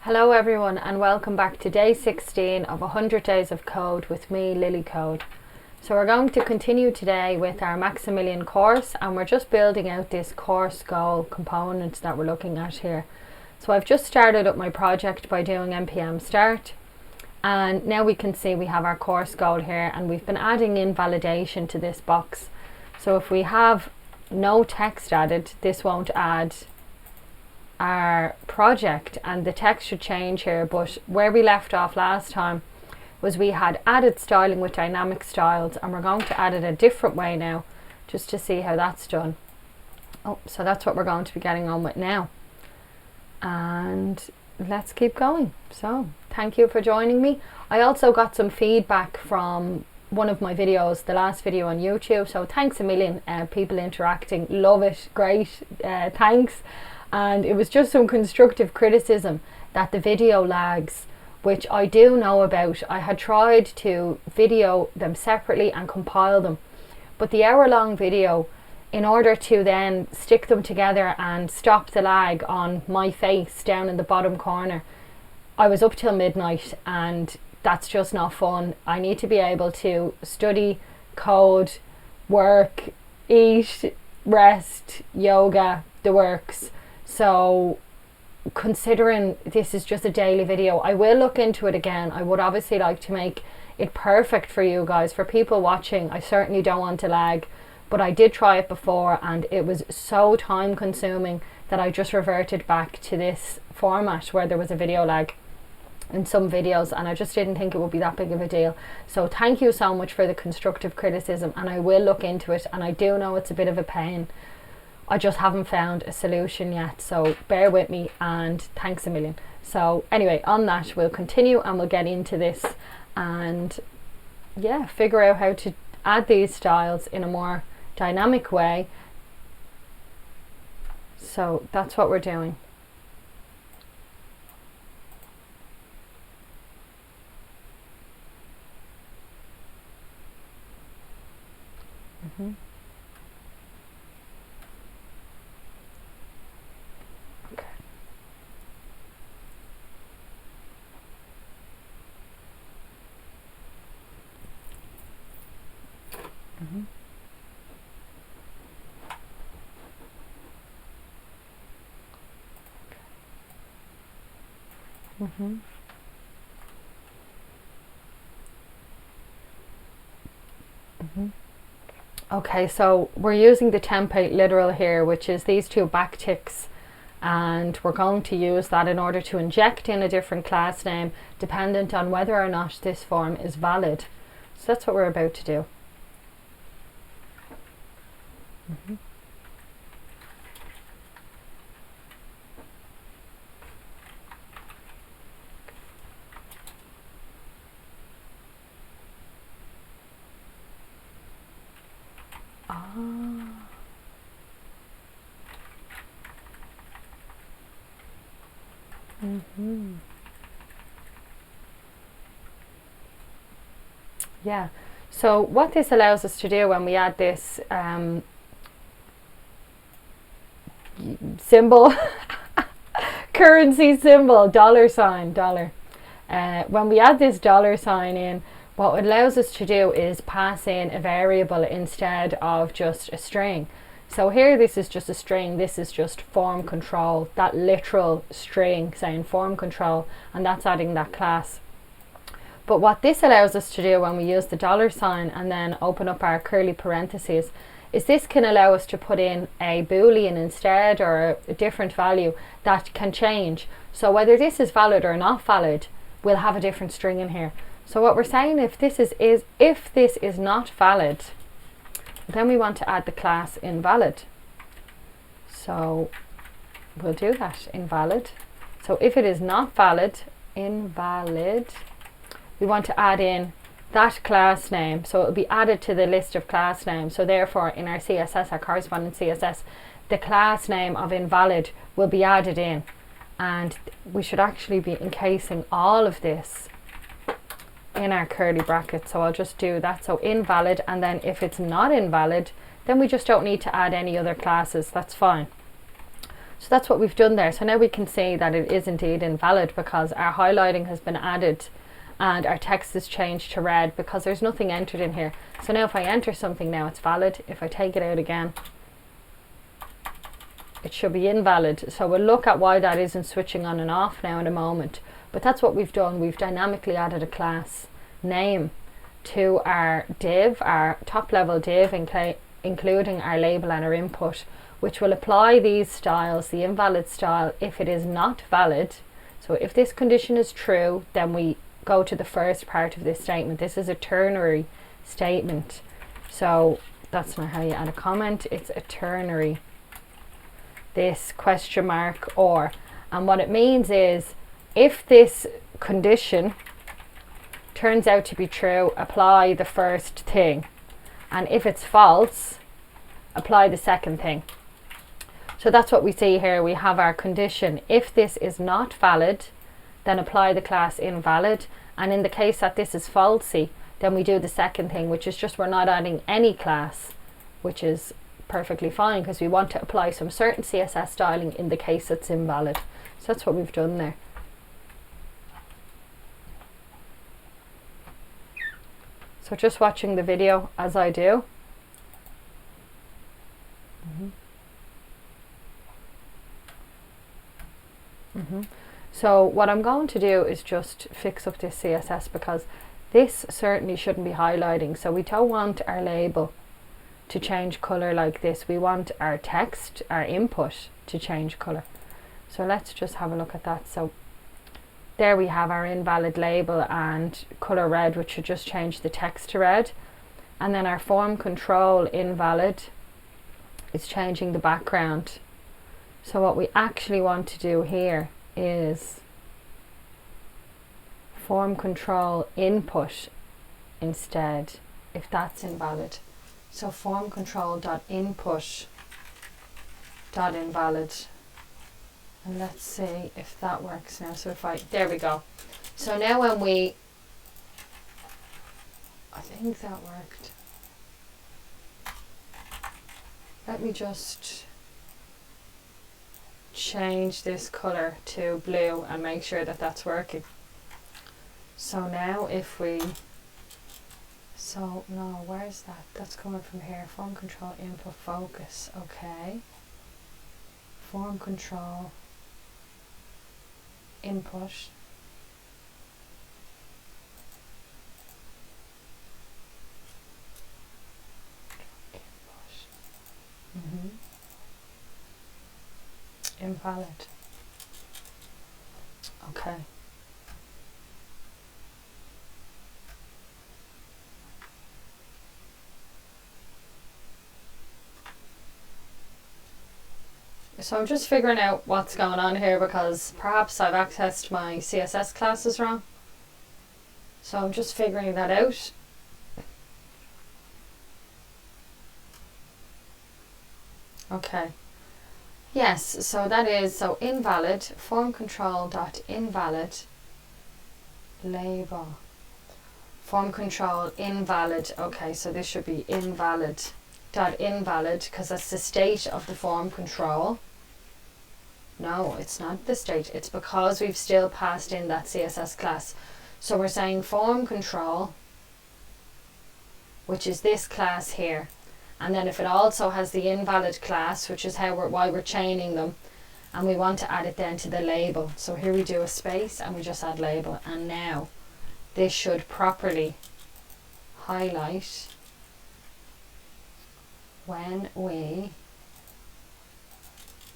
Hello everyone and welcome back to day 16 of 100 days of code with me, Lilly Code. So we're going to continue today with our Maximilian course, and we're just building out this course goal components that we're looking at here. So I've just started up my project by doing npm start, and now we can see we have our course goal here, and we've been adding in validation to this box. So if we have no text added, this won't add our project and the text should change here. But where we left off last time was we had added styling with dynamic styles, and we're going to add it a different way now just to see how that's done. So that's what we're going to be getting on with now, and let's keep going. So thank you for joining me. I also got some feedback from one of my videos, the last video on YouTube, so thanks a million. People interacting, love it, great, thanks. And it was just some constructive criticism that the video lags, which I do know about. I had tried to video them separately and compile them, but the hour-long video, in order to then stick them together and stop the lag on my face down in the bottom corner, I was up till midnight, and that's just not fun. I need to be able to study, code, work, eat, rest, yoga, the works. So considering this is just a daily video, I will look into it again. I would obviously like to make it perfect for you guys, for people watching. I certainly don't want to lag, but I did try it before and it was so time consuming that I just reverted back to this format where there was a video lag in some videos, and I just didn't think it would be that big of a deal. So thank you so much for the constructive criticism, and I will look into it. And I do know it's a bit of a pain. I just haven't found a solution yet, so bear with me and thanks a million. So anyway, on that, we'll continue and we'll get into this and yeah, figure out how to add these styles in a more dynamic way. So that's what we're doing. Okay, so we're using the template literal here, which is these two backticks, and we're going to use that in order to inject in a different class name dependent on whether or not this form is valid. So that's what we're about to do. Yeah, so what this allows us to do when we add this symbol, currency symbol, $, when we add this $sign in, what it allows us to do is pass in a variable instead of just a string. So here this is just a string, this is just form control, that literal string saying form control, and that's adding that class. But what this allows us to do when we use the $sign and then open up our curly parentheses is this can allow us to put in a boolean instead, or a different value that can change. So whether this is valid or not valid, we'll have a different string in here. So what we're saying, if this is not valid, then we want to add the class invalid. So we'll do that, invalid. So if it is not valid, invalid, we want to add in that class name, so it will be added to the list of class names. So therefore in our CSS, our corresponding CSS, the class name of invalid will be added in, and we should actually be encasing all of this in our curly brackets. So I'll just do that, so invalid, and then if it's not invalid, then we just don't need to add any other classes, that's fine. So that's what we've done there. So now we can see that it is indeed invalid because our highlighting has been added and our text is changed to red because there's nothing entered in here. So now if I enter something now, it's valid. If I take it out again, it should be invalid. So we'll look at why that isn't switching on and off now in a moment. But that's what we've done. We've dynamically added a class name to our div, our top level div, including our label and our input, which will apply these styles, the invalid style, if it is not valid. So if this condition is true, then we go to the first part of this statement. This is a ternary statement. So that's not how you add a comment. It's a ternary, this question mark or. And what it means is if this condition turns out to be true, apply the first thing. And if it's false, apply the second thing. So that's what we see here. We have our condition. If this is not valid, then apply the class invalid. And in the case that this is falsy, then we do the second thing, which is just we're not adding any class, which is perfectly fine because we want to apply some certain CSS styling in the case it's invalid. So that's what we've done there. So just watching the video as I do. So what I'm going to do is just fix up this CSS because this certainly shouldn't be highlighting. So we don't want our label to change color like this. We want our text, our input, to change color. So let's just have a look at that. So there we have our invalid label and color red, which should just change the text to red. And then our form control invalid is changing the background. So what we actually want to do here is form control input instead, if that's invalid. So form control dot input dot invalid. And let's see if that works now. So if I, there we go. So now when we, I think that worked. Let me just change this color to blue and make sure that that's working. So now if we, so no, where's that? That's coming from here. Form control input focus. Okay. Form control input. Invalid. Okay. So I'm just figuring out what's going on here because perhaps I've accessed my CSS classes wrong. So I'm just figuring that out. Okay. Yes, so that is, so invalid, form control dot invalid label. Form control invalid. Okay, so this should be invalid dot invalid because that's the state of the form control. No, it's not the state. It's because we've still passed in that CSS class. So we're saying form control, which is this class here. And then if it also has the invalid class, which is how why we're chaining them, and we want to add it then to the label. So here we do a space and we just add label. And now this should properly highlight when we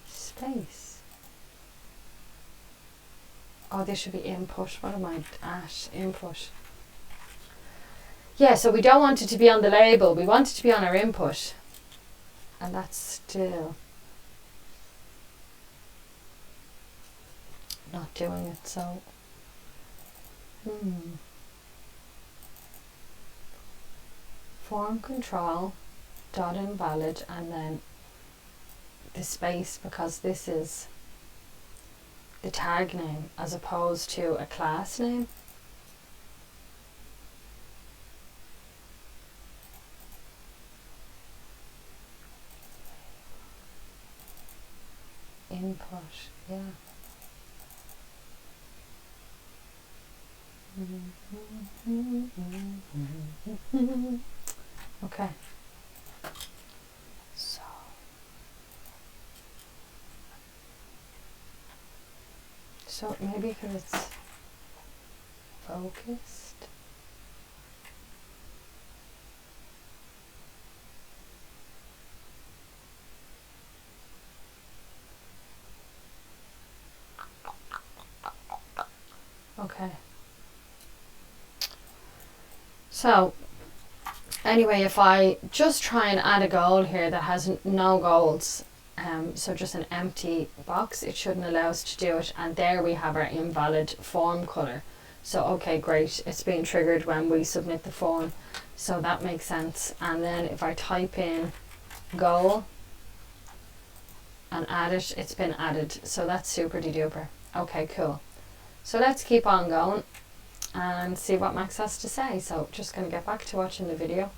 space. Oh, this should be input. What am I at? Input. Yeah, so we don't want it to be on the label. We want it to be on our input. And that's still not doing it. So, form control dot invalid and then the space because this is the tag name as opposed to a class name. Input. yeah. Okay. So maybe because it's focused. Okay. So anyway, if I just try and add a goal here that has no goals, so just an empty box, it shouldn't allow us to do it. And there we have our invalid form color. So okay, great, it's being triggered when we submit the form, so that makes sense. And then if I type in goal and add it, it's been added, so that's super duper. Okay, cool. So let's keep on going and see what Max has to say. So just going to get back to watching the video.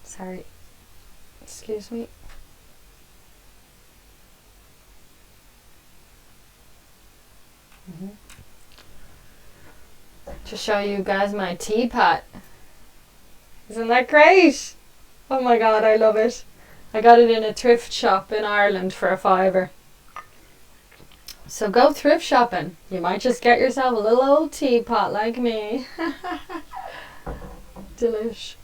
Sorry, excuse me. To show you guys my teapot. Isn't that great? Oh my god, I love it. I got it in a thrift shop in Ireland for €5. So go thrift shopping. You might just get yourself a little old teapot like me. Delish.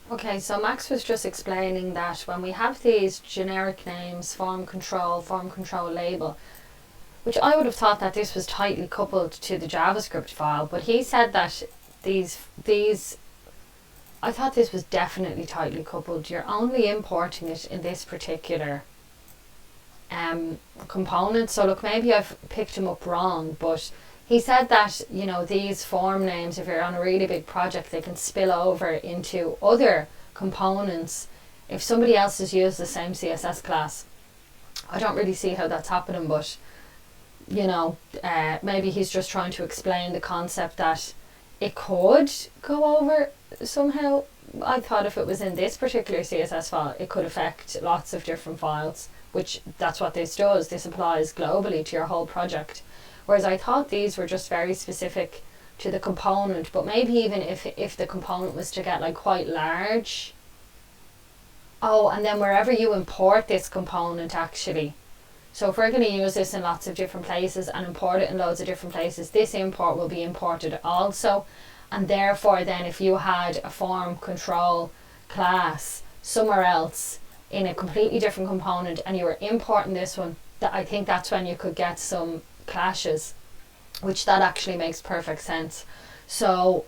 Okay, so Max was just explaining that when we have these generic names, form control label, which I would have thought that this was tightly coupled to the JavaScript file, but he said that these I thought this was definitely tightly coupled. You're only importing it in this particular component. So look, maybe I've picked him up wrong, but he said that, you know, these form names, if you're on a really big project, they can spill over into other components if somebody else has used the same CSS class. I don't really see how that's happening, but you know, maybe he's just trying to explain the concept that it could go over somehow. I thought if it was in this particular CSS file, it could affect lots of different files, which that's what this does. This applies globally to your whole project. Whereas I thought these were just very specific to the component, but maybe even if the component was to get like quite large. Oh, and then wherever you import this component actually. So if we're going to use this in lots of different places and import it in loads of different places, this import will be imported also. And therefore then if you had a form control class somewhere else in a completely different component and you were importing this one, that I think that's when you could get some clashes, which that actually makes perfect sense. So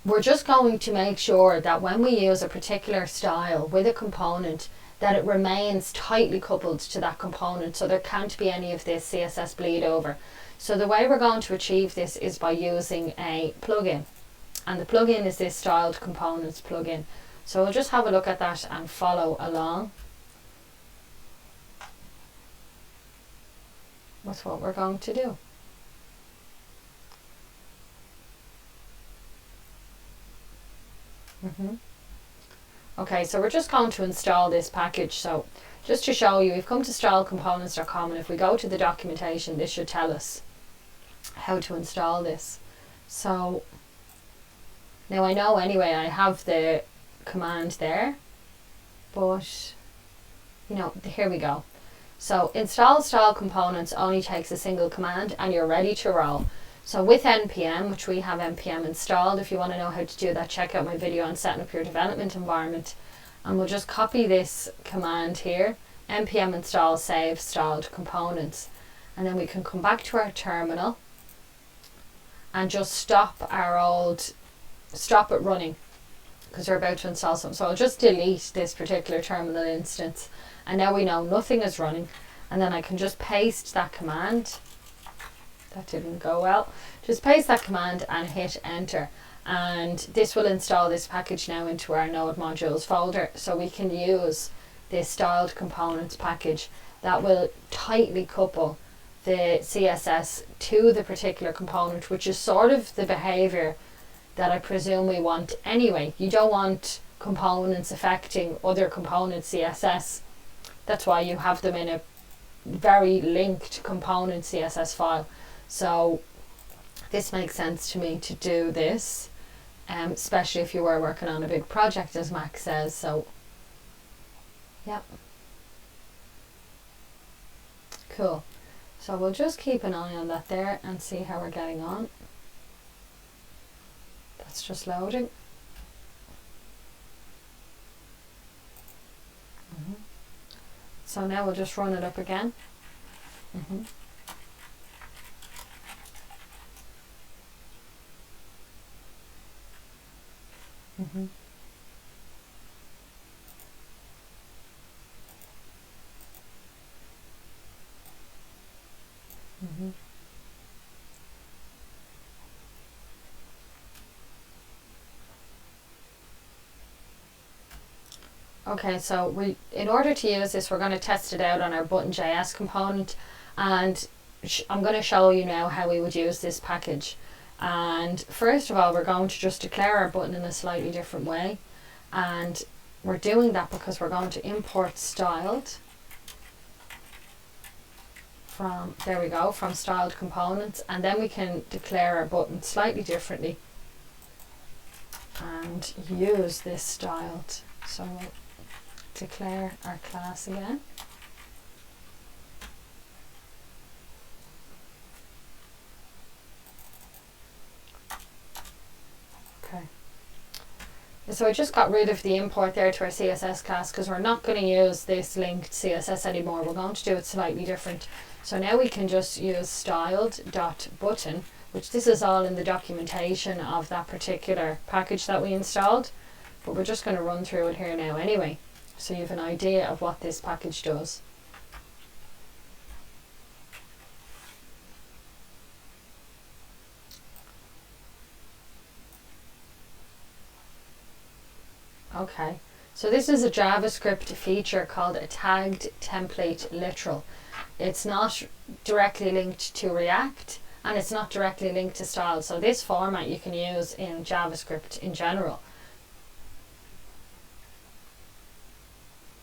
we're just going to make sure that when we use a particular style with a component, that it remains tightly coupled to that component, so there can't be any of this CSS bleed over. So the way we're going to achieve this is by using a plugin, and the plugin is this styled components plugin. So we'll just have a look at that and follow along. That's what we're going to do. Okay, so we're just going to install this package. So just to show you, we've come to stylecomponents.com, and if we go to the documentation, this should tell us how to install this. So now I know anyway I have the command there, but you know, here we go. So install style components only takes a single command and you're ready to roll. So with npm, which we have npm installed, if you want to know how to do that, check out my video on setting up your development environment. And we'll just copy this command here, npm install save styled components. And then we can come back to our terminal and just stop it running because we're about to install something. So I'll just delete this particular terminal instance. And now we know nothing is running, and then I can just paste that command. That didn't go well. Just paste that command and hit enter, and this will install this package now into our node modules folder, so we can use this styled components package that will tightly couple the CSS to the particular component, which is sort of the behavior that I presume we want anyway. You don't want components affecting other component CSS. That's why you have them in a very linked component CSS file. So this makes sense to me to do this, especially if you were working on a big project, as Max says. So yep, cool. So we'll just keep an eye on that there and see how we're getting on. That's just loading. So now we'll just run it up again. Okay, so in order to use this, we're going to test it out on our button.js component, and I'm going to show you now how we would use this package. And first of all, we're going to just declare our button in a slightly different way, and we're doing that because we're going to import styled from, there we go, from styled components, and then we can declare our button slightly differently and use this styled. So we'll declare our class again. Okay. So I just got rid of the import there to our CSS class because we're not going to use this linked CSS anymore. We're going to do it slightly different. So now we can just use styled.button, which this is all in the documentation of that particular package that we installed. But we're just going to run through it here now anyway, so you have an idea of what this package does. Okay, so this is a JavaScript feature called a tagged template literal. It's not directly linked to React, and it's not directly linked to style. So this format you can use in JavaScript in general.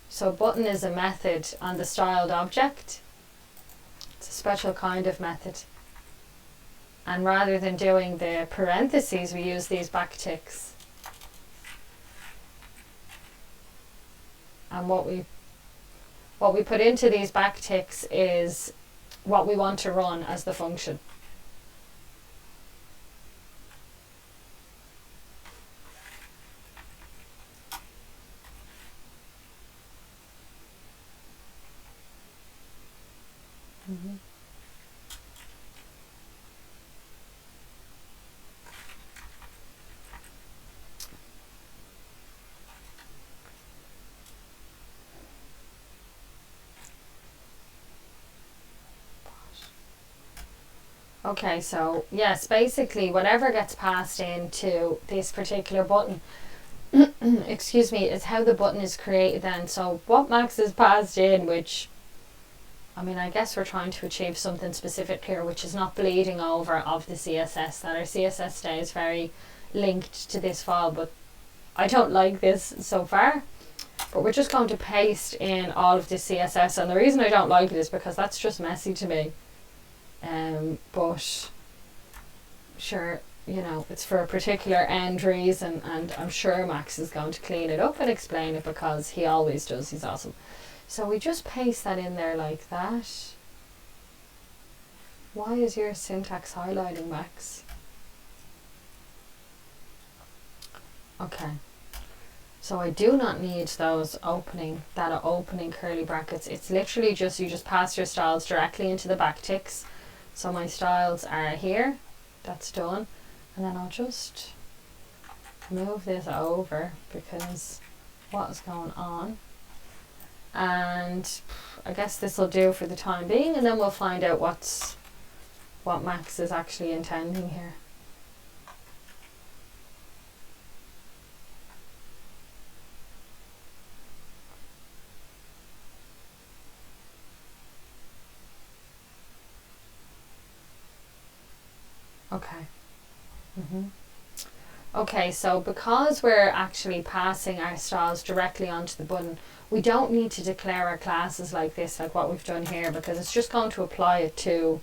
So button is a method on the styled object. It's a special kind of method. And rather than doing the parentheses, we use these backticks. And what we put into these backticks is what we want to run as the function. Okay, so yes, basically whatever gets passed into this particular button excuse me, is how the button is created then. So what Max has passed in, which, I mean, I guess we're trying to achieve something specific here, which is not bleeding over of the CSS, that our CSS stays very linked to this file, but I don't like this so far. But we're just going to paste in all of this CSS, and the reason I don't like it is because that's just messy to me. But sure, you know, it's for a particular end reason, and I'm sure Max is going to clean it up and explain it because he always does. He's awesome. So we just paste that in there like that. Why is your syntax highlighting, Max? Okay. So I do not need those opening curly brackets. It's literally just, you just pass your styles directly into the backticks. So my styles are here, that's done, and then I'll just move this over because what is going on, and I guess this will do for the time being, and then we'll find out what Max is actually intending here. Okay. Okay, so because we're actually passing our styles directly onto the button, we don't need to declare our classes like this, like what we've done here, because it's just going to apply it to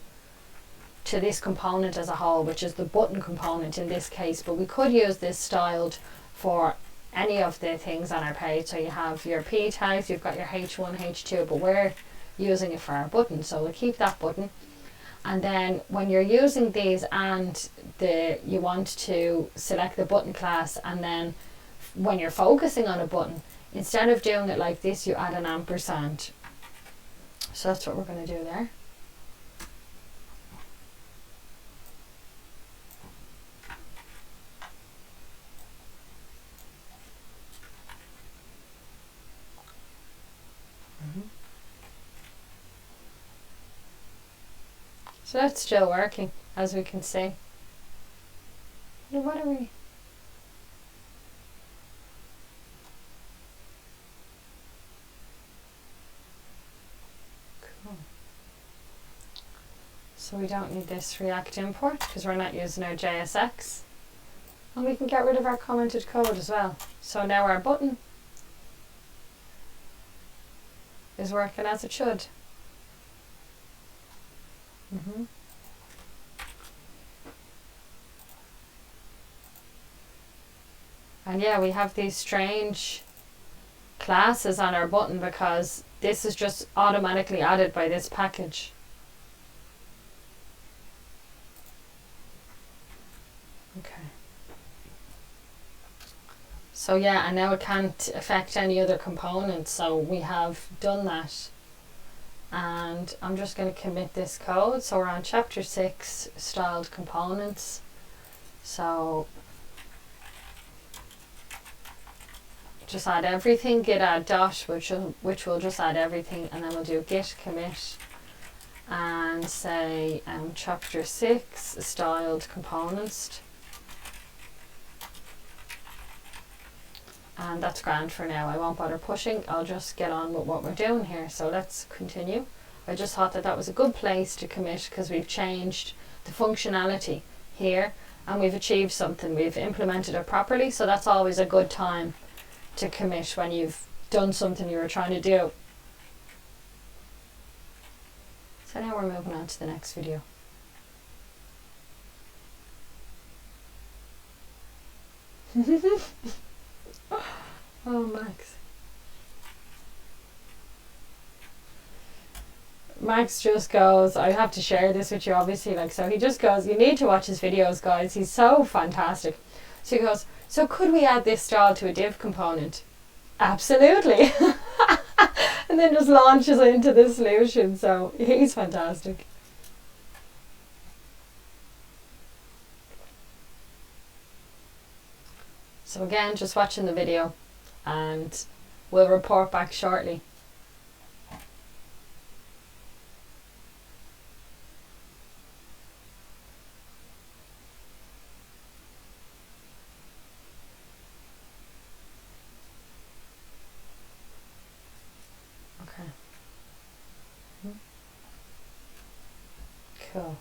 this component as a whole, which is the button component in this case. But we could use this styled for any of the things on our page. So you have your P tags, you've got your H1, H2, but we're using it for our button, so we'll keep that button. And then when you're using these and you want to select the button class, and then when you're focusing on a button, instead of doing it like this, you add an ampersand. So that's what we're going to do there. So that's still working, as we can see. What are we? Cool. So we don't need this React import because we're not using our JSX. And we can get rid of our commented code as well. So now our button is working as it should. And yeah, we have these strange classes on our button because this is just automatically added by this package. Okay. So yeah, and now it can't affect any other components, so we have done that. And I'm just going to commit this code. So we're on chapter 6, styled components. So just add everything, git add dot, which will just add everything, and then we'll do git commit and say chapter 6, styled components. And that's grand for now. I won't bother pushing. I'll just get on with what we're doing here. So let's continue. I just thought that was a good place to commit because we've changed the functionality here and we've achieved something. We've implemented it properly. So that's always a good time to commit when you've done something you were trying to do. So now we're moving on to the next video. Oh, Max just goes, I have to share this with you obviously, like, so he just goes, you need to watch his videos, guys, he's so fantastic. So he goes, so could we add this style to a div component? Absolutely. And then just launches into the solution. So he's fantastic. So again, just watching the video and we'll report back shortly. Okay. Cool.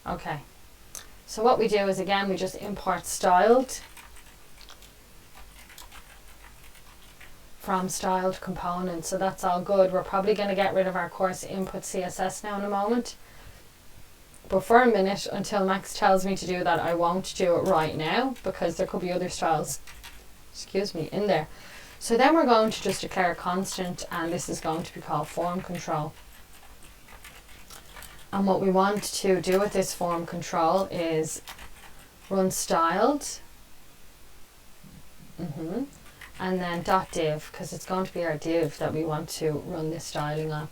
Okay. So what we do is, again, we just import styled from styled components. So that's all good. We're probably going to get rid of our course input CSS now in a moment. But for a minute, until Max tells me to do that, I won't do it right now because there could be other styles, excuse me, in there. So then we're going to just declare a constant, and this is going to be called form control. And what we want to do with this form control is run styled, and then .div, because it's going to be our div that we want to run this styling on.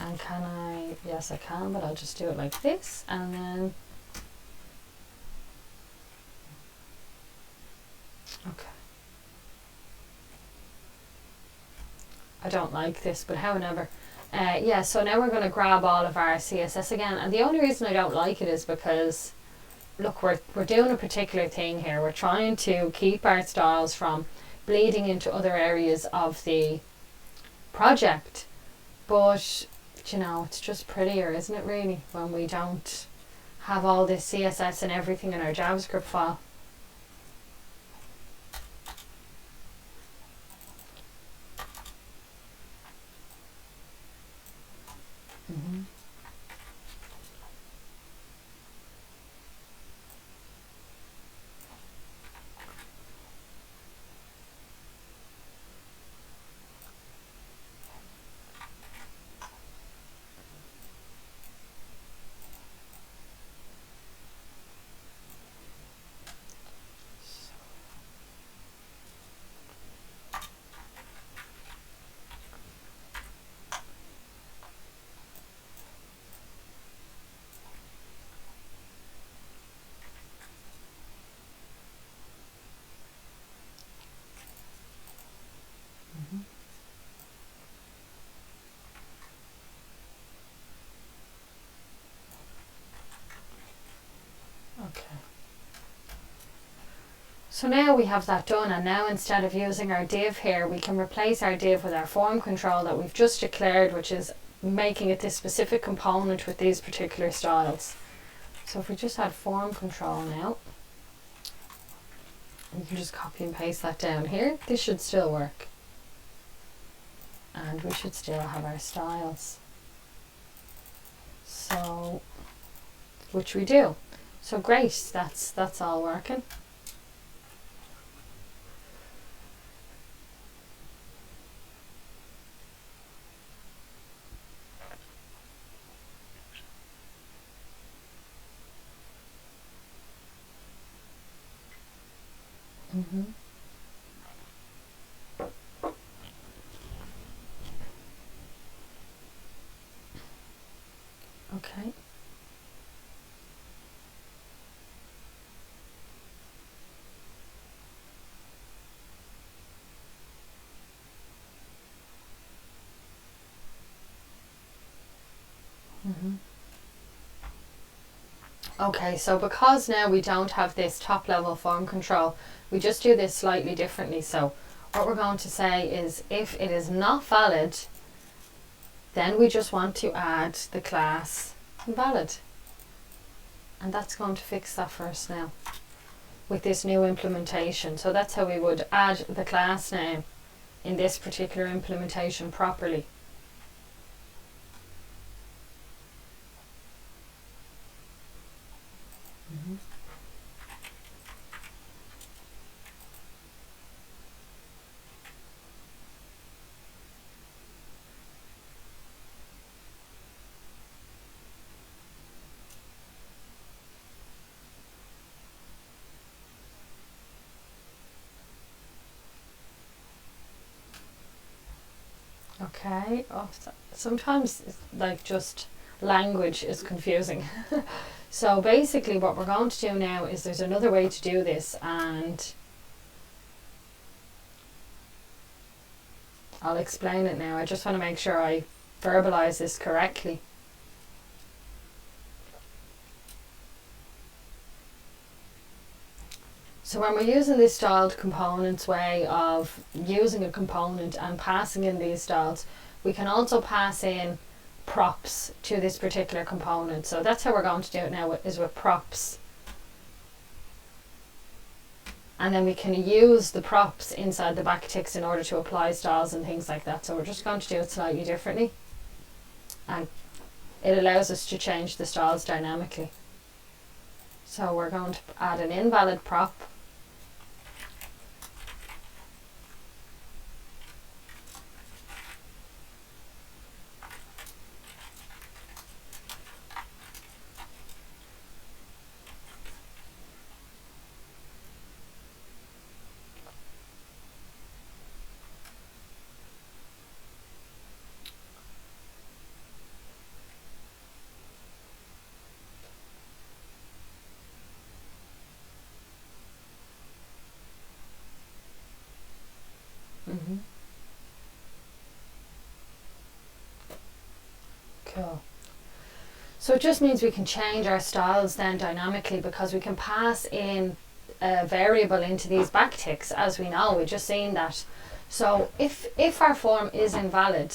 And can I? Yes, I can, but I'll just do it like this, and then okay. I don't like this, but however. Yeah, so now we're going to grab all of our CSS again, and the only reason I don't like it is because, look, we're doing a particular thing here. We're trying to keep our styles from bleeding into other areas of the project, but you know, it's just prettier, isn't it, really, when we don't have all this CSS and everything in our JavaScript file. Okay. So now we have that done, and now instead of using our div here, we can replace our div with our form control that we've just declared, which is making it this specific component with these particular styles. So if we just add form control now, you can just copy and paste that down here. This should still work. And we should still have our styles. So, which we do. So great, that's all working. Okay. Okay, so because now we don't have this top level form control, we just do this slightly differently. So what we're going to say is, if it is not valid, then we just want to add the class invalid. And that's going to fix that for us now with this new implementation. So that's how we would add the class name in this particular implementation properly. Okay, oh, sometimes like just language is confusing. So basically what we're going to do now is, there's another way to do this, and I'll explain it now. I just want to make sure I verbalize this correctly. So when we're using this styled components way of using a component and passing in these styles, we can also pass in props to this particular component. So that's how we're going to do it now, is with props. And then we can use the props inside the backticks in order to apply styles and things like that. So we're just going to do it slightly differently. And it allows us to change the styles dynamically. So we're going to add an invalid prop. Cool. So it just means we can change our styles then dynamically, because we can pass in a variable into these backticks, as we know, we've just seen that. So if our form is invalid,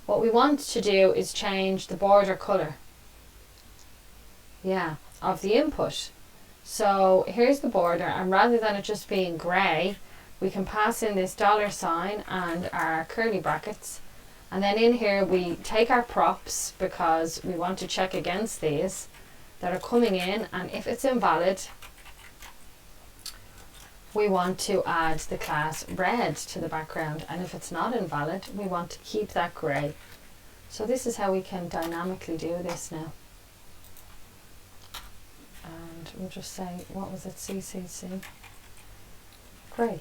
What we want to do is change the border colour, of the input. So here's the border, and rather than it just being grey, we can pass in this $sign and our curly brackets, and then in here we take our props because we want to check against these that are coming in, and if it's invalid we want to add the class red to the background, and if it's not invalid we want to keep that grey. So this is how we can dynamically do this now. And we'll just say, what was it, CCC grey.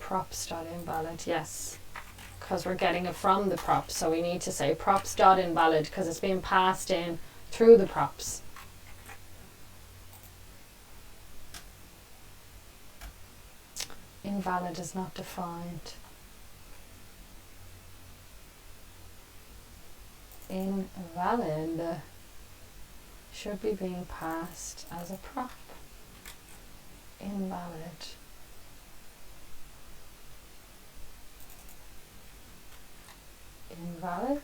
Props.invalid, yes, because we're getting it from the props, so we need to say props.invalid because it's being passed in through the props. Invalid is not defined. Invalid should be being passed as a prop. Invalid. Invalid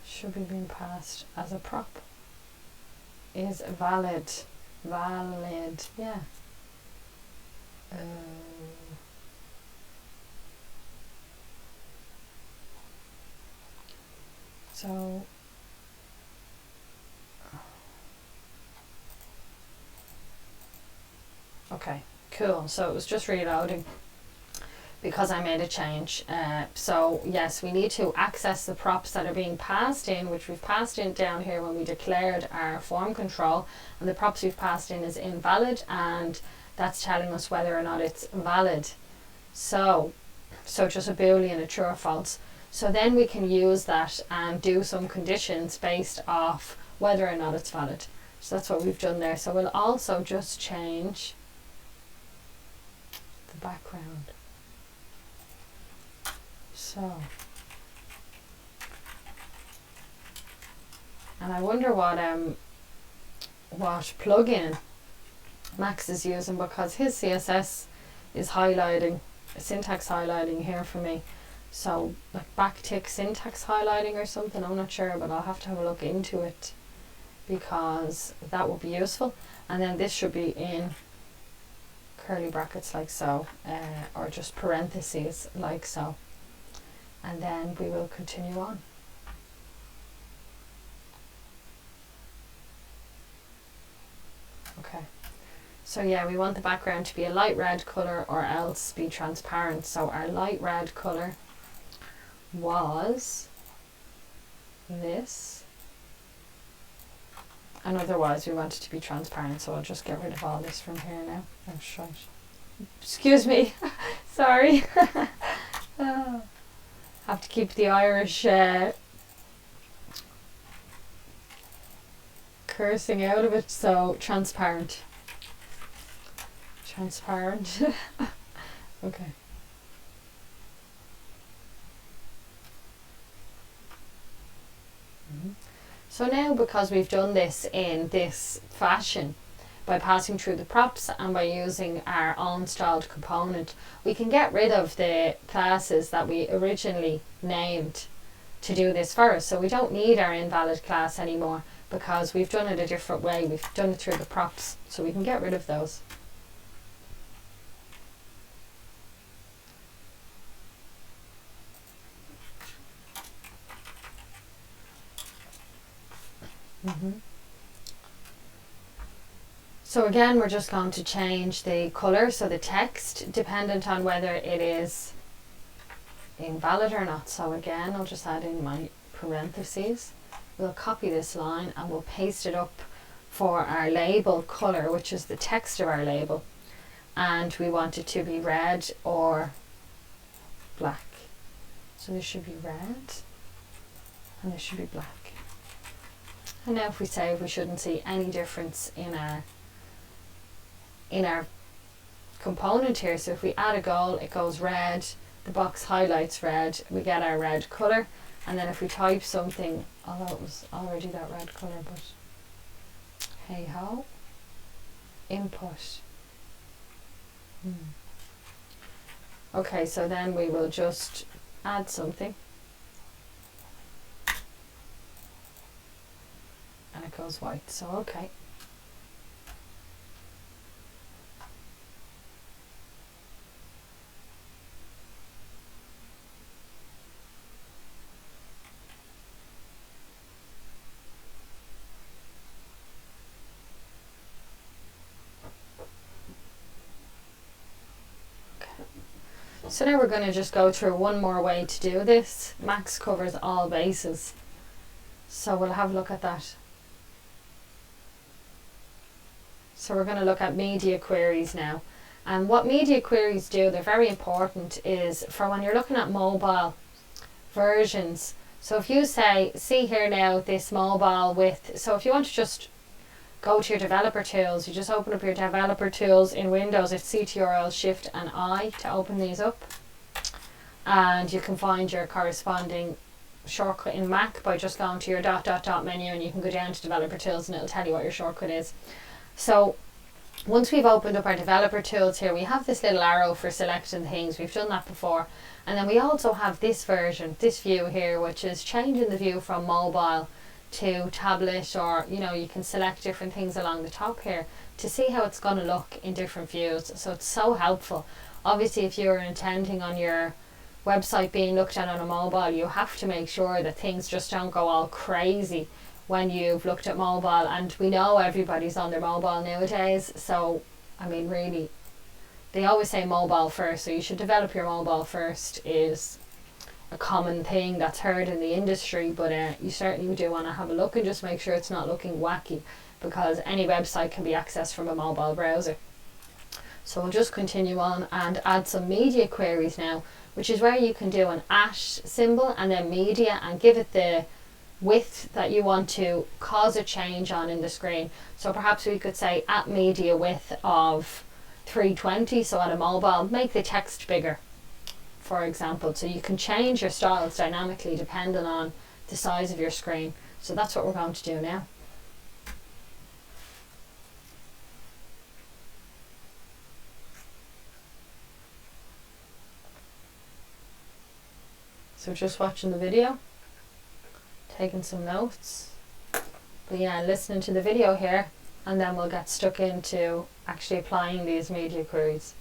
should be being passed as a prop. Is valid. Valid, yeah. So okay, cool. So it was just reloading because I made a change. So yes, we need to access the props that are being passed in, which we've passed in down here when we declared our form control, and the props we've passed in is invalid, and that's telling us whether or not it's valid. So just a boolean, a true or false. So then we can use that and do some conditions based off whether or not it's valid. So that's what we've done there. So we'll also just change the background. So, and I wonder what plugin Max is using, because his CSS is highlighting, syntax highlighting here for me. So like backtick syntax highlighting or something, I'm not sure, but I'll have to have a look into it because that will be useful. And then this should be in curly brackets like so, or just parentheses like so. And then we will continue on. Okay. So yeah, we want the background to be a light red colour or else be transparent. So our light red colour was this, and otherwise we want it to be transparent, so I'll just get rid of all this from here now. Oh shite, excuse me. Sorry. Oh, have to keep the Irish cursing out of it. So transparent. Okay. So now, because we've done this in this fashion, by passing through the props and by using our own styled component, we can get rid of the classes that we originally named to do this for us. So we don't need our invalid class anymore because we've done it a different way. We've done it through the props, so we can get rid of those. So again, we're just going to change the colour, so the text, dependent on whether it is invalid or not. So again, I'll just add in my parentheses. We'll copy this line and we'll paste it up for our label colour, which is the text of our label. And we want it to be red or black. So this should be red and this should be black. And now if we save, we shouldn't see any difference in our component here. So if we add a goal, it goes red, the box highlights red, we get our red colour. And then if we type something, although it was already that red colour, but hey ho, input. Okay, so then we will just add something. And it goes white, so okay. So now we're going to just go through one more way to do this. Max covers all bases. So we'll have a look at that. So we're going to look at media queries now. And what media queries do, they're very important, is for when you're looking at mobile versions. So if you say, see here now, this mobile with, so if you want to just go to your developer tools, you just open up your developer tools in Windows. It's CTRL Shift and I to open these up, and you can find your corresponding shortcut in Mac by just going to your dot menu, and you can go down to developer tools and it'll tell you what your shortcut is. So once we've opened up our developer tools here, we have this little arrow for selecting things. We've done that before, and then we also have this version, this view here, which is changing the view from mobile to tablet, or you can select different things along the top here to see how it's going to look in different views. So it's so helpful. Obviously, if you're intending on your website being looked at on a mobile, you have to make sure that things just don't go all crazy when you've looked at mobile, and we know everybody's on their mobile nowadays. So I mean, really, they always say mobile first, so you should develop your mobile first is a common thing that's heard in the industry, but you certainly do want to have a look and just make sure it's not looking wacky, because any website can be accessed from a mobile browser. So we'll just continue on and add some media queries now, which is where you can do an @ symbol and then media and give it the width that you want to cause a change on in the screen. So perhaps we could say @ media width of 320, so on a mobile, make the text bigger, for example. So you can change your styles dynamically depending on the size of your screen. So that's what we're going to do now. So just watching the video, taking some notes, but yeah, listening to the video here, and then we'll get stuck into actually applying these media queries.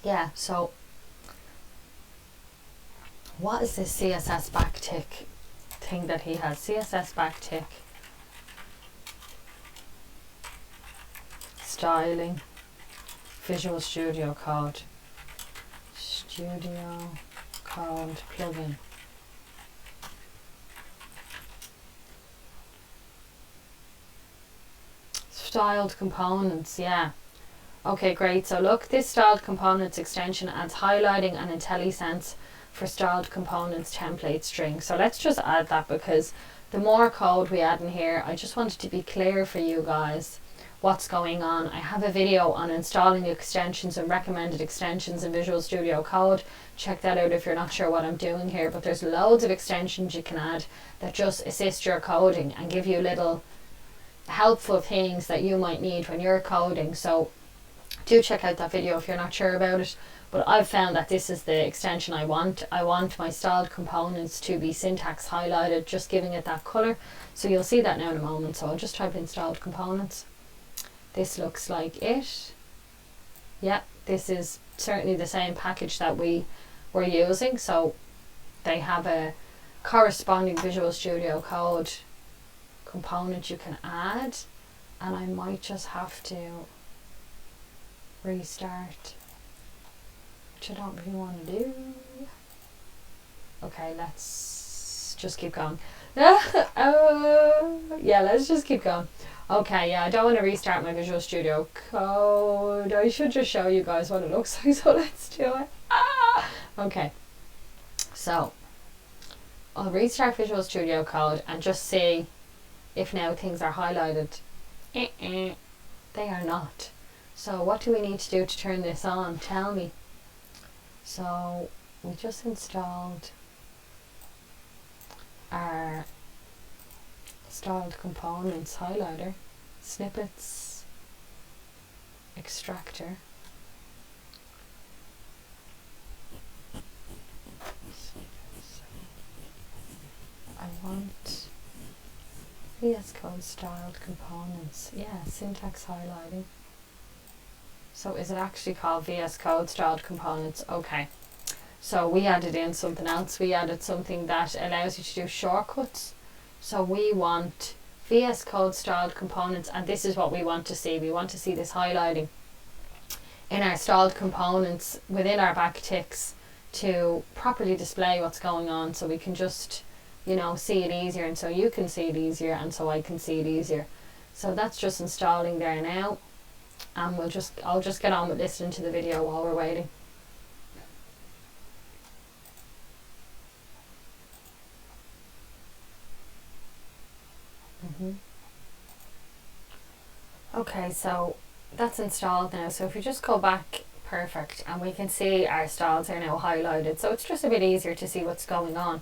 Yeah, so what is this CSS backtick thing that he has? CSS backtick, styling, Visual Studio Code, plugin. Styled components, yeah. Okay, great. So look, this styled components extension adds highlighting and IntelliSense for styled components template string. So let's just add that, because the more code we add in here, I just wanted to be clear for you guys what's going on. I have a video on installing extensions and recommended extensions in Visual Studio Code. Check that out if you're not sure what I'm doing here, but there's loads of extensions you can add that just assist your coding and give you little helpful things that you might need when you're coding. So do check out that video if you're not sure about it. But I've found that this is the extension I want. I want my styled components to be syntax highlighted, just giving it that colour. So you'll see that now in a moment. So I'll just type in styled components. This looks like it. Yeah, this is certainly the same package that we were using. So they have a corresponding Visual Studio Code component you can add. And I might just have to restart, which I don't really want to do. Okay, let's just keep going. Yeah, let's just keep going. Okay, yeah, I don't want to restart my Visual Studio Code. I should just show you guys what it looks like, so let's do it. Okay, so I'll restart Visual Studio Code and just see if now things are highlighted. They are not. So what do we need to do to turn this on? Tell me. So we just installed our styled components highlighter, snippets, extractor. I want VS Code styled components. Yeah, syntax highlighting. So is it actually called VS Code styled components? Okay. So we added in something else. We added something that allows you to do shortcuts. So we want VS Code styled components, and this is what we want to see. We want to see this highlighting in our styled components within our backticks to properly display what's going on, so we can just, you know, see it easier, and so you can see it easier, and so I can see it easier. So that's just installing there now, and I'll just get on with listening to the video while we're waiting. Okay, so that's installed now. So if you just go back, perfect, and we can see our styles are now highlighted, so it's just a bit easier to see what's going on.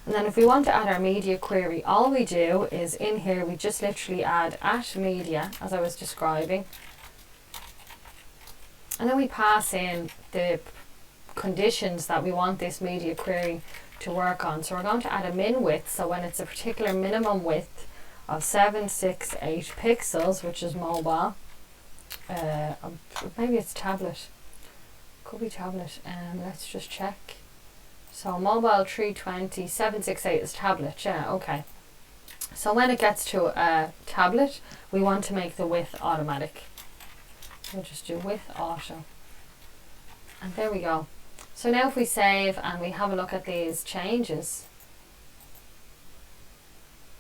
And then if we want to add our media query, all we do is in here we just literally add @media, as I was describing, and then we pass in the conditions that we want this media query to work on. So we're going to add a min width, so when it's a particular minimum width of 768 pixels, which is mobile, maybe it's tablet, could be tablet, let's just check. So mobile 320, 768 is tablet, yeah, okay. So when it gets to a tablet, we want to make the width automatic. We'll just do width auto, and there we go. So now if we save and we have a look at these changes,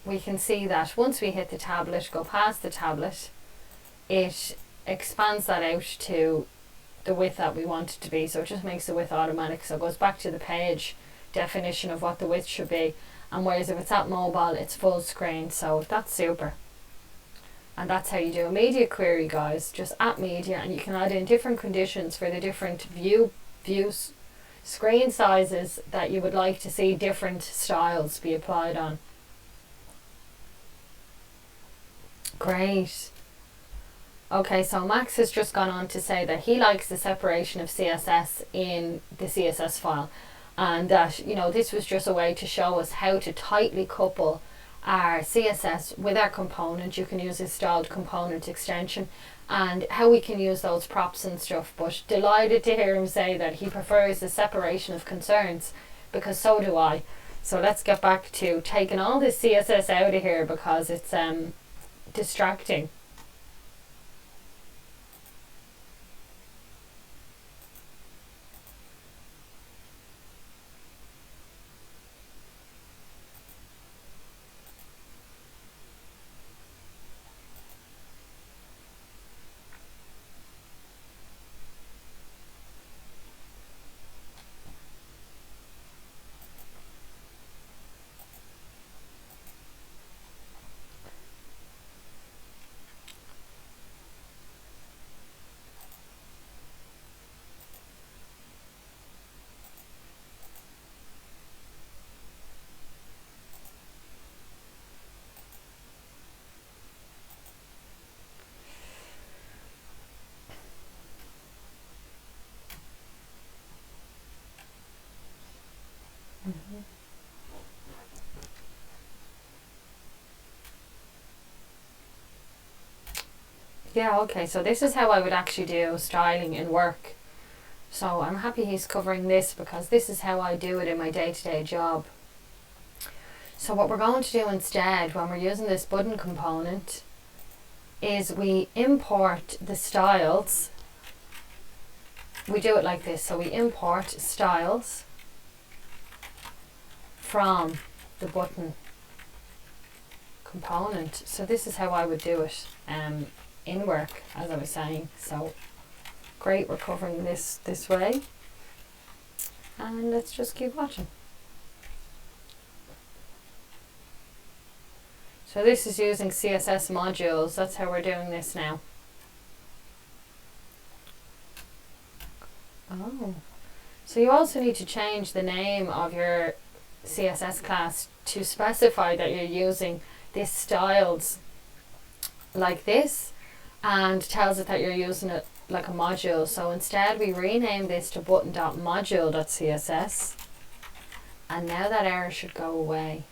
we can see that once we hit the tablet, go past the tablet, it expands that out to the width that we want it to be. So it just makes the width automatic. So it goes back to the page definition of what the width should be. And whereas if it's at mobile, it's full screen. So that's super. And that's how you do a media query, guys. Just @media, and you can add in different conditions for the different views, screen sizes that you would like to see different styles be applied on. Great. Okay, so Max has just gone on to say that he likes the separation of CSS in the CSS file, and that, you know, this was just a way to show us how to tightly couple our CSS with our component. You can use a styled component extension, and how we can use those props and stuff. But delighted to hear him say that he prefers the separation of concerns, because so do I. So let's get back to taking all this CSS out of here, because it's distracting. Yeah, okay, so this is how I would actually do styling in work. So I'm happy he's covering this, because this is how I do it in my day-to-day job. So what we're going to do instead when we're using this button component is we import the styles. We do it like this. So we import styles from the button component. So this is how I would do it in work, as I was saying. So great, we're covering this way, and let's just keep watching. So this is using CSS modules. That's how we're doing this now. Oh, so you also need to change the name of your CSS class to specify that you're using this styled like this and tells it that you're using it like a module. So instead we rename this to button.module.css, and now that error should go away,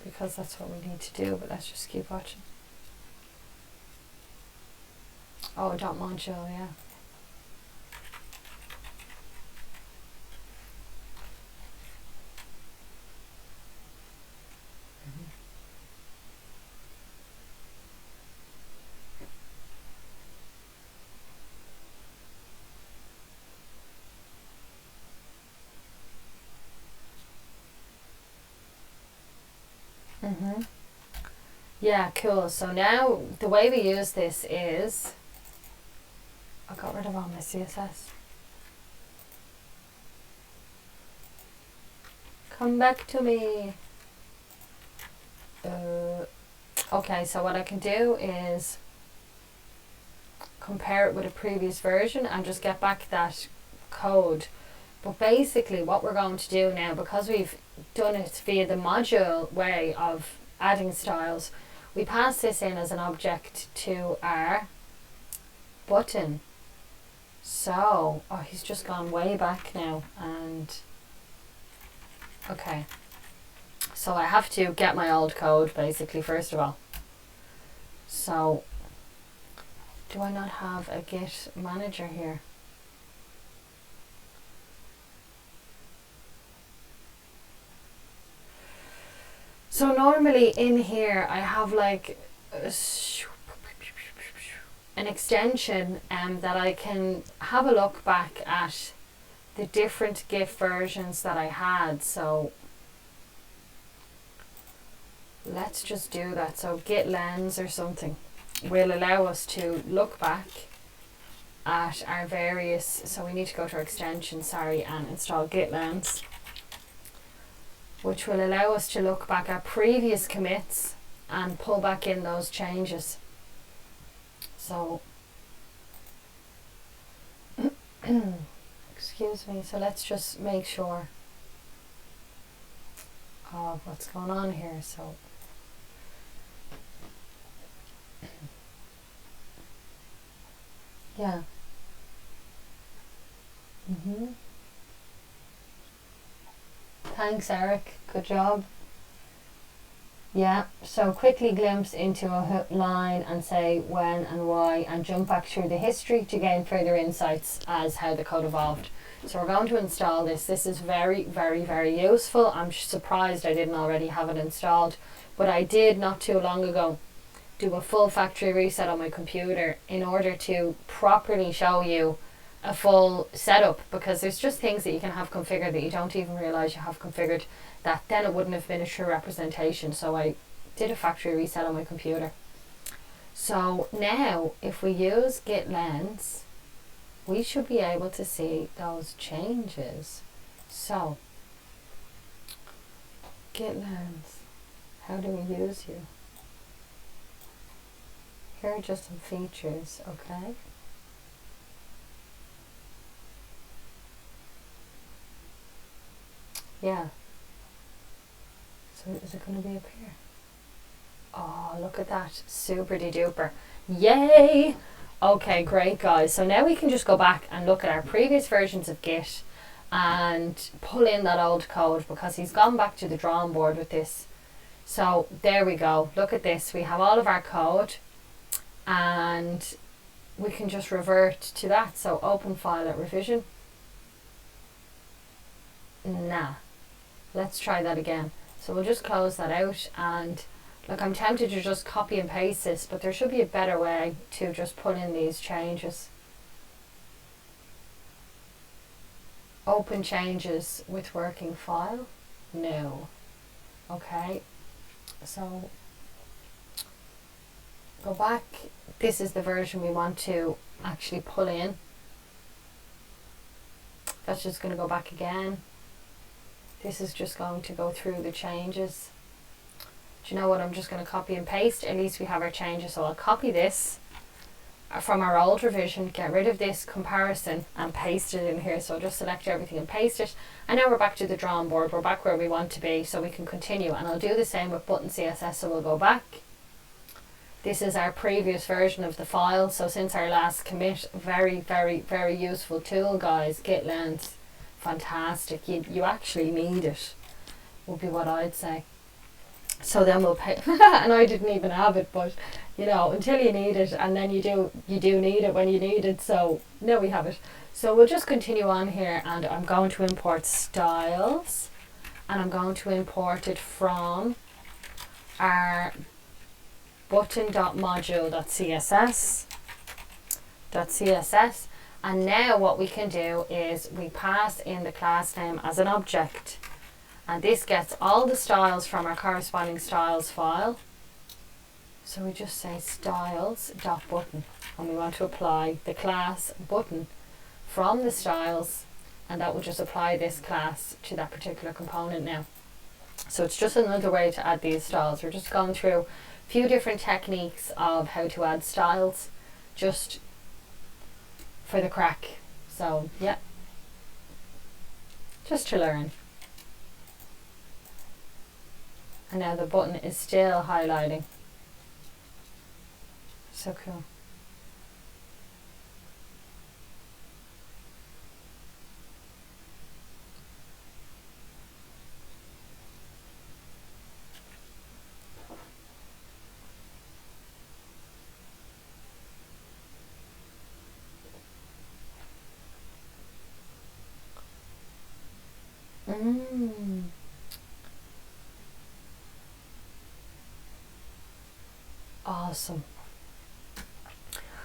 because that's what we need to do. But let's just keep watching. Oh, dot module, yeah. Yeah, cool. So now the way we use this is, I got rid of all my CSS. Come back to me. Okay, so what I can do is compare it with a previous version and just get back that code. But basically what we're going to do now, because we've done it via the module way of adding styles, we pass this in as an object to our button. So, oh, he's just gone way back now, and okay. So I have to get my old code basically first of all. So, do I not have a Git manager here? So normally in here I have like an extension that I can have a look back at the different Git versions that I had. So let's just do that. So Git lens or something will allow us to look back at our various, so we need to go to our extension, sorry, and install Git lens, which will allow us to look back at previous commits and pull back in those changes. So, excuse me, so let's just make sure of what's going on here. So, yeah. Thanks, Eric. Good job. Yeah, so quickly glimpse into a line and say when and why, and jump back through the history to gain further insights as how the code evolved. So we're going to install this. This is very, very, very useful. I'm surprised I didn't already have it installed, but I did not too long ago do a full factory reset on my computer in order to properly show you a full setup, because there's just things that you can have configured that you don't even realize you have configured, that then it wouldn't have been a true representation. So I did a factory reset on my computer. So now if we use Git lens, we should be able to see those changes. So Git lens, how do we use you? Here are just some features, okay? Yeah. So is it going to be up here? Oh, look at that. Super de duper. Yay! Okay, great guys. So now we can just go back and look at our previous versions of Git and pull in that old code, because he's gone back to the drawing board with this. So there we go. Look at this. We have all of our code and we can just revert to that. So open file at revision. Nah. Let's try that again. So we'll just close that out, and look, I'm tempted to just copy and paste this, but there should be a better way to just pull in these changes. Open changes with working file? No. Okay. So go back. This is the version we want to actually pull in. That's just going to go back again. This is just going to go through the changes. Do you know what? I'm just going to copy and paste. At least we have our changes. So I'll copy this from our old revision, get rid of this comparison and paste it in here. So just select everything and paste it. And now we're back to the drawing board. We're back where we want to be, so we can continue. And I'll do the same with button CSS. So we'll go back. This is our previous version of the file. So since our last commit, very, very, very useful tool, guys. Git length, fantastic. You actually need it, would be what I'd say. So then we'll pay, and I didn't even have it, but you know, until you need it, and then you do need it when you need it. So now we have it. So we'll just continue on here, and I'm going to import styles, and I'm going to import it from our button.module.css. And now what we can do is we pass in the class name as an object. And this gets all the styles from our corresponding styles file. So we just say styles.button, and we want to apply the class button from the styles, and that will just apply this class to that particular component now. So it's just another way to add these styles. We're just going through a few different techniques of how to add styles, just for the crack. So yeah, just to learn. And now the button is still highlighting. So cool. Awesome.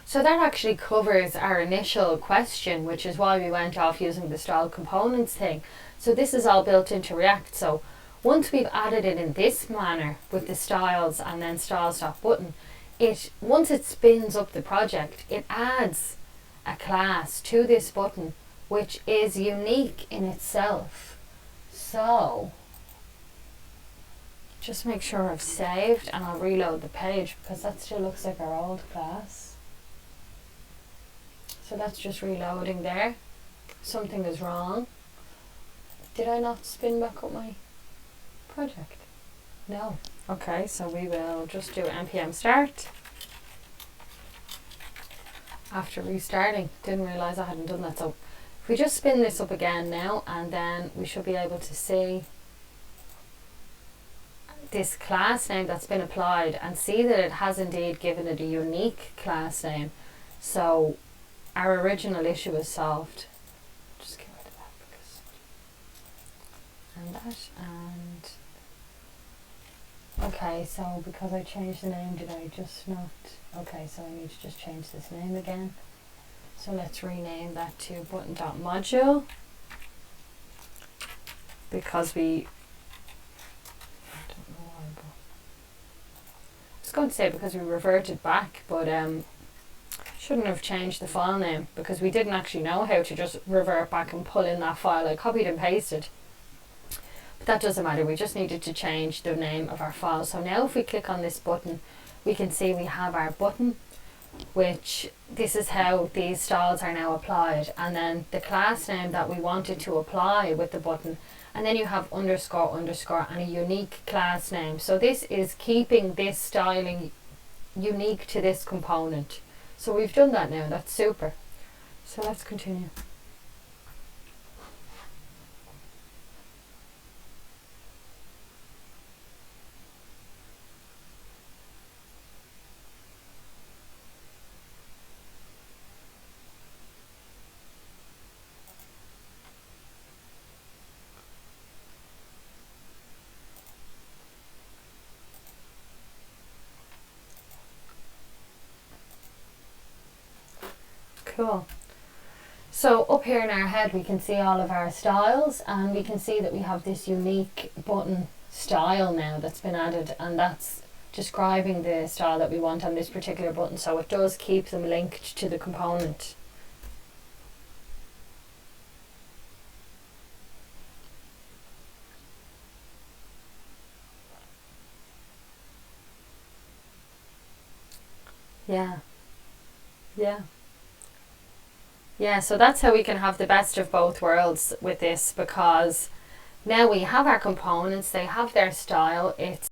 So that actually covers our initial question, which is why we went off using the style components thing. So this is all built into React. So once we've added it in this manner with the styles and then styles.button, once it spins up the project, it adds a class to this button which is unique in itself. So just make sure I've saved, and I'll reload the page because that still looks like our old class. So that's just reloading there. Something is wrong. Did I not spin back up my project? No. Okay, so we will just do npm start. After restarting, didn't realize I hadn't done that. So if we just spin this up again now, and then we should be able to see this class name that's been applied, and see that it has indeed given it a unique class name. So our original issue is solved. Just get rid of that because, and okay, so because I changed the name, did I just not? Okay, so I need to just change this name again. So let's rename that to button.module, because we, I don't know why, but I was going to say because we reverted back, but shouldn't have changed the file name because we didn't actually know how to just revert back and pull in that file. I copied and pasted, but that doesn't matter. We just needed to change the name of our file. So now if we click on this button, we can see we have our button, which this is how these styles are now applied, and then the class name that we wanted to apply with the button, and then you have underscore underscore and a unique class name. So this is keeping this styling unique to this component. So we've done that now. That's super. So let's continue. Cool. So up here in our head we can see all of our styles, and we can see that we have this unique button style now that's been added, and that's describing the style that we want on this particular button. So it does keep them linked to the component. Yeah. Yeah, so that's how we can have the best of both worlds with this, because now we have our components, they have their style, it's